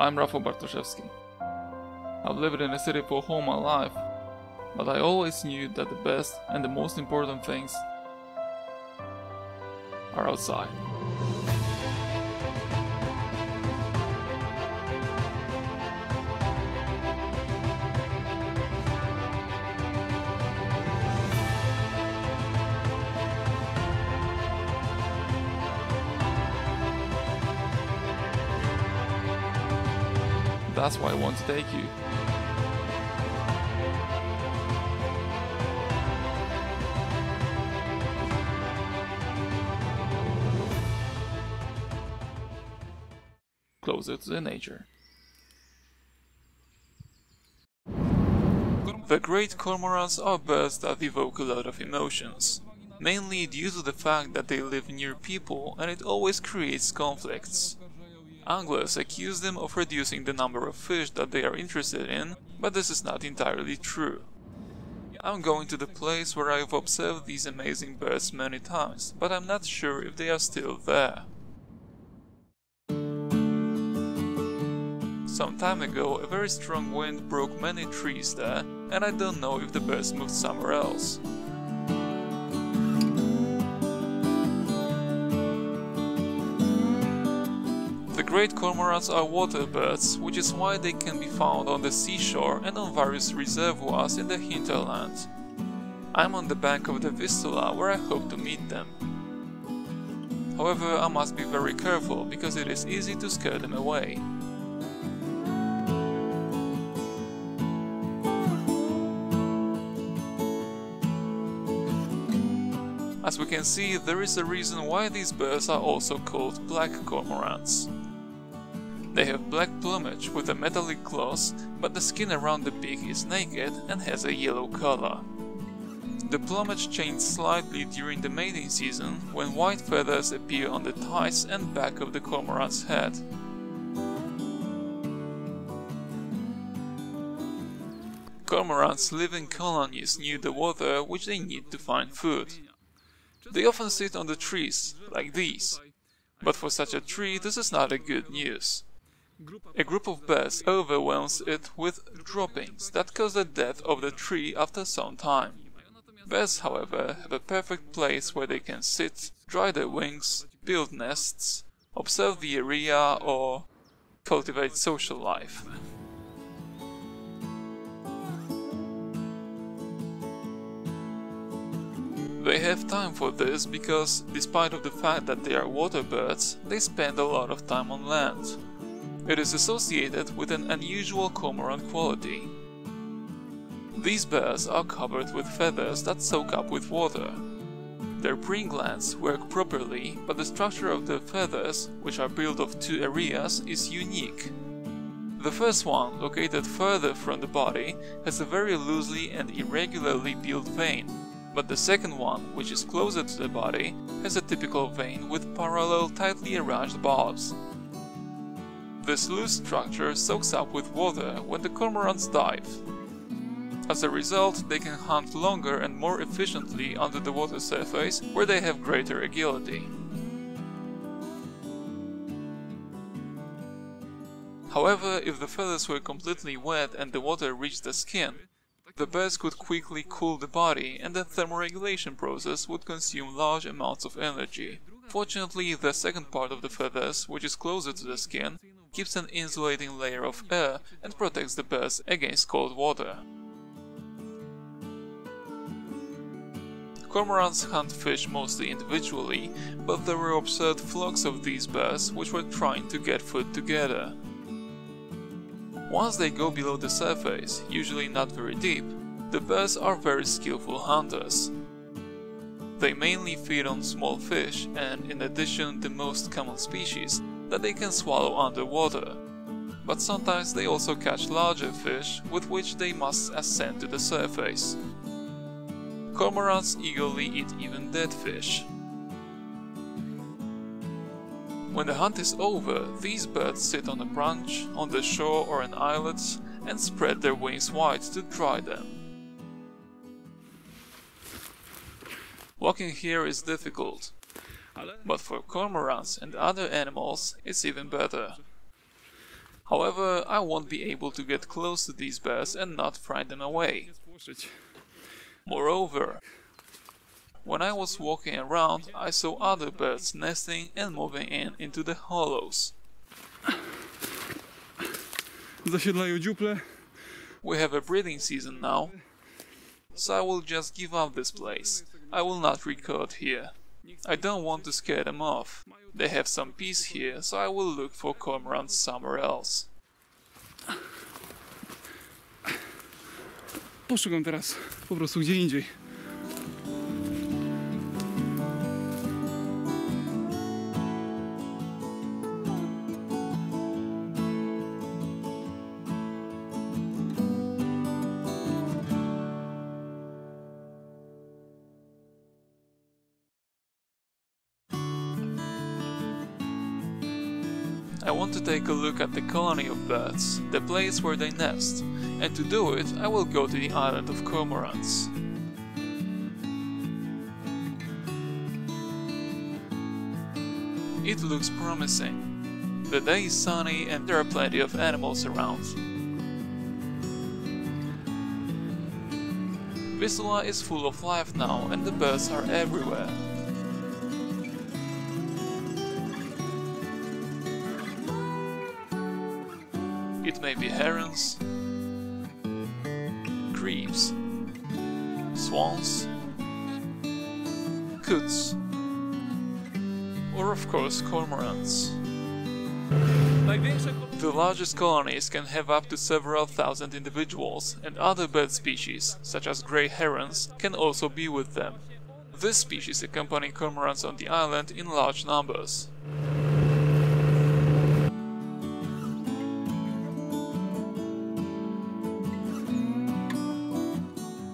I'm Rafał Bartoszewski. I've lived in a city for all my life, but I always knew that the best and the most important things are outside. That's why I want to take you. Closer to the nature. The great cormorants are birds that evoke a lot of emotions, mainly due to the fact that they live near people and it always creates conflicts. Anglers accuse them of reducing the number of fish that they are interested in, but this is not entirely true. I'm going to the place where I've observed these amazing birds many times, but I'm not sure if they are still there. Some time ago, a very strong wind broke many trees there, and I don't know if the birds moved somewhere else. The great cormorants are water birds, which is why they can be found on the seashore and on various reservoirs in the hinterland. I'm on the bank of the Vistula, where I hope to meet them. However, I must be very careful, because it is easy to scare them away. As we can see, there is a reason why these birds are also called black cormorants. They have black plumage with a metallic gloss, but the skin around the beak is naked and has a yellow color. The plumage changes slightly during the mating season, when white feathers appear on the thighs and back of the cormorant's head. Cormorants live in colonies near the water, which they need to find food. They often sit on the trees, like these, but for such a tree this is not a good news. A group of birds overwhelms it with droppings that cause the death of the tree after some time. Birds, however, have a perfect place where they can sit, dry their wings, build nests, observe the area or cultivate social life. They have time for this because, despite of the fact that they are water birds, they spend a lot of time on land. It is associated with an unusual cormorant quality. These birds are covered with feathers that soak up with water. Their preen glands work properly, but the structure of the feathers, which are built of two areas, is unique. The first one, located further from the body, has a very loosely and irregularly built vein, but the second one, which is closer to the body, has a typical vein with parallel tightly arranged barbs. This loose structure soaks up with water when the cormorants dive. As a result, they can hunt longer and more efficiently under the water surface, where they have greater agility. However, if the feathers were completely wet and the water reached the skin, the birds could quickly cool the body, and the thermoregulation process would consume large amounts of energy. Fortunately, the second part of the feathers, which is closer to the skin, keeps an insulating layer of air and protects the birds against cold water. Cormorants hunt fish mostly individually, but there were observed flocks of these birds which were trying to get food together. Once they go below the surface, usually not very deep, the birds are very skillful hunters. They mainly feed on small fish and, in addition, the most common species that they can swallow underwater. But sometimes they also catch larger fish with which they must ascend to the surface. Cormorants eagerly eat even dead fish. When the hunt is over, these birds sit on a branch, on the shore or an islet, and spread their wings wide to dry them. Walking here is difficult, but for cormorants and other animals it's even better. However, I won't be able to get close to these birds and not frighten them away. Moreover, when I was walking around, I saw other birds nesting and moving into the hollows. Zasiedlają dziuple. We have a breeding season now, so I will just give up this place. I will not record here. I don't want to scare them off. They have some peace here, so I will look for cormorants somewhere else. Poszukam teraz po prostu gdzie indziej. I want to take a look at the colony of birds, the place where they nest, and to do it I will go to the island of Cormorants. It looks promising. The day is sunny and there are plenty of animals around. Vistula is full of life now and the birds are everywhere. It may be herons, grebes, swans, coots, or of course cormorants. The largest colonies can have up to several thousand individuals, and other bird species, such as grey herons, can also be with them. This species accompany cormorants on the island in large numbers.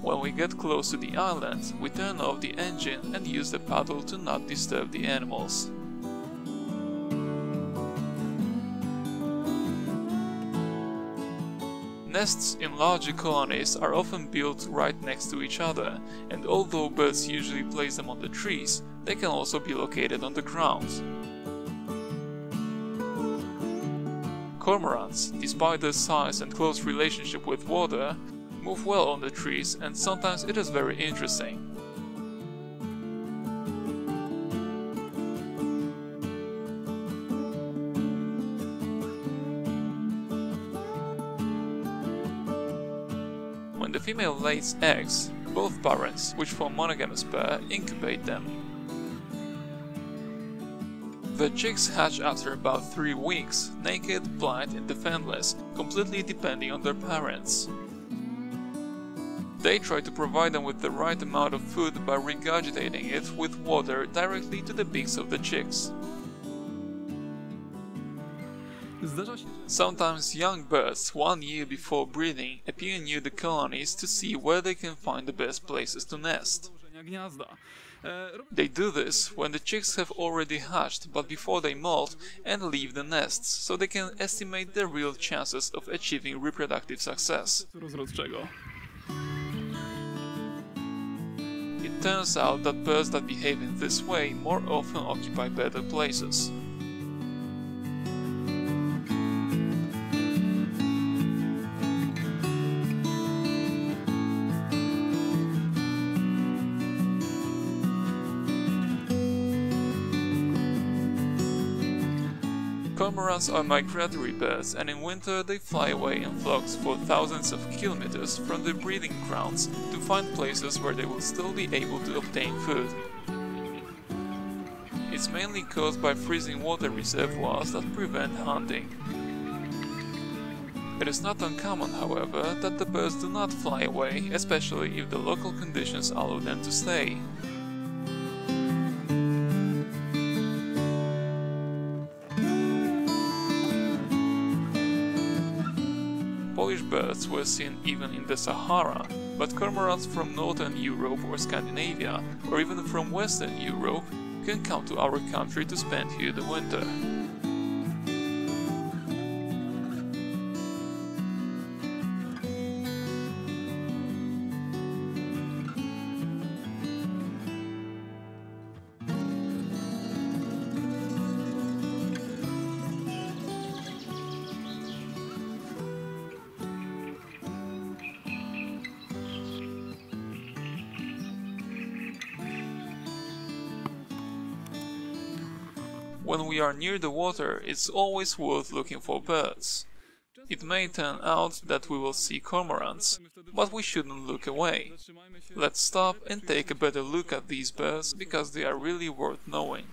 When we get close to the island, we turn off the engine and use the paddle to not disturb the animals. Nests in larger colonies are often built right next to each other, and although birds usually place them on the trees, they can also be located on the ground. Cormorants, despite their size and close relationship with water, move well on the trees, and sometimes it is very interesting. When the female lays eggs, both parents, which form monogamous pair, incubate them. The chicks hatch after about 3 weeks, naked, blind and defenseless, completely depending on their parents. They try to provide them with the right amount of food by regurgitating it with water directly to the beaks of the chicks. Sometimes young birds, 1 year before breeding, appear near the colonies to see where they can find the best places to nest. They do this when the chicks have already hatched, but before they molt, and leave the nests, so they can estimate their real chances of achieving reproductive success. It turns out that birds that behave in this way more often occupy better places. Cormorants are migratory birds, and in winter they fly away in flocks for thousands of kilometers from their breeding grounds to find places where they will still be able to obtain food. It's mainly caused by freezing water reservoirs that prevent hunting. It is not uncommon, however, that the birds do not fly away, especially if the local conditions allow them to stay. Polish birds were seen even in the Sahara, but cormorants from Northern Europe or Scandinavia, or even from Western Europe, can come to our country to spend here the winter. When we are near the water, it's always worth looking for birds. It may turn out that we will see cormorants, but we shouldn't look away. Let's stop and take a better look at these birds because they are really worth knowing.